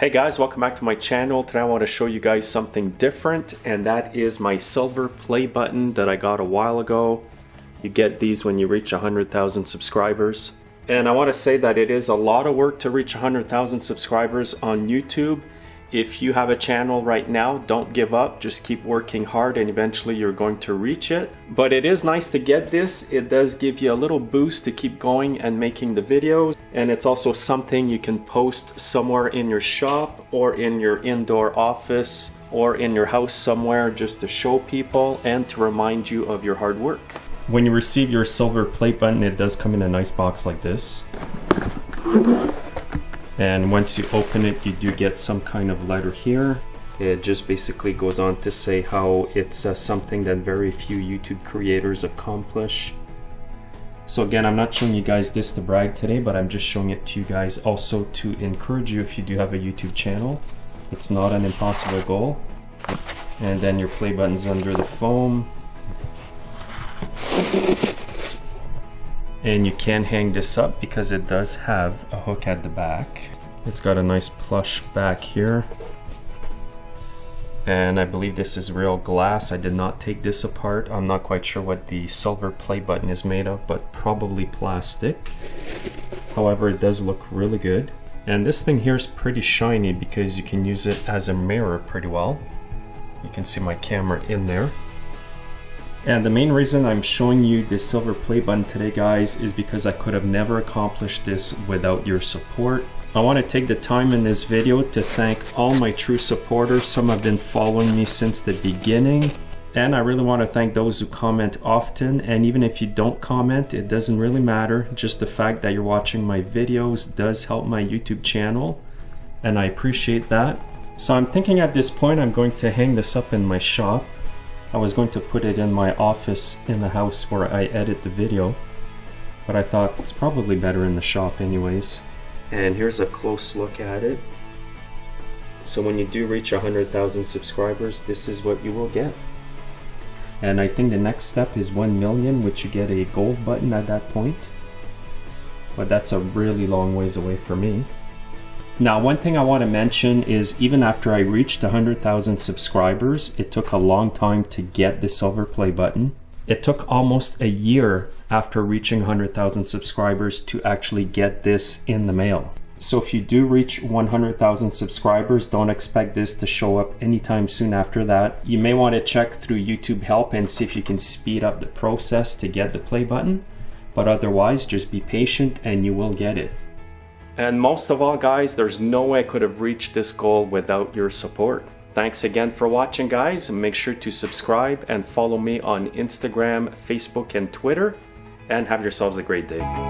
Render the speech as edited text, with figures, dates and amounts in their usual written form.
Hey guys, welcome back to my channel. Today I want to show you guys something different, and that is my silver play button that I got a while ago. You get these when you reach 100,000 subscribers. And I want to say that it is a lot of work to reach 100,000 subscribers on YouTube. If you have a channel right now, don't give up. Just keep working hard and eventually you're going to reach it. But it is nice to get this. It does give you a little boost to keep going and making the videos. And it's also something you can post somewhere in your shop or in your indoor office or in your house somewhere just to show people and to remind you of your hard work. When you receive your silver play button, it does come in a nice box like this. And once you open it, you do get some kind of letter here. It just basically goes on to say how it's something that very few YouTube creators accomplish. So again, I'm not showing you guys this to brag today, but I'm just showing it to you guys also to encourage you if you do have a YouTube channel. It's not an impossible goal. And then your play button's under the foam. And you can hang this up because it does have a hook at the back. It's got a nice plush back here. And I believe this is real glass. I did not take this apart. I'm not quite sure what the silver play button is made of, but probably plastic. However, it does look really good. And this thing here is pretty shiny because you can use it as a mirror pretty well. You can see my camera in there. And the main reason I'm showing you this silver play button today, guys, is because I could have never accomplished this without your support. I want to take the time in this video to thank all my true supporters. Some have been following me since the beginning. And I really want to thank those who comment often. And even if you don't comment, it doesn't really matter. Just the fact that you're watching my videos does help my YouTube channel. And I appreciate that. So I'm thinking at this point, I'm going to hang this up in my shop. I was going to put it in my office in the house where I edit the video, but I thought it's probably better in the shop anyways. And here's a close look at it. So when you do reach 100,000 subscribers, this is what you will get. And I think the next step is 1 million, which you get a gold button at that point. But that's a really long ways away for me. Now, one thing I want to mention is even after I reached 100,000 subscribers, it took a long time to get the silver play button. It took almost a year after reaching 100,000 subscribers to actually get this in the mail. So if you do reach 100,000 subscribers, don't expect this to show up anytime soon after that. You may want to check through YouTube Help and see if you can speed up the process to get the play button. But otherwise, just be patient and you will get it. And most of all, guys, there's no way I could have reached this goal without your support. Thanks again for watching, guys, and make sure to subscribe and follow me on Instagram, Facebook, and Twitter, and have yourselves a great day.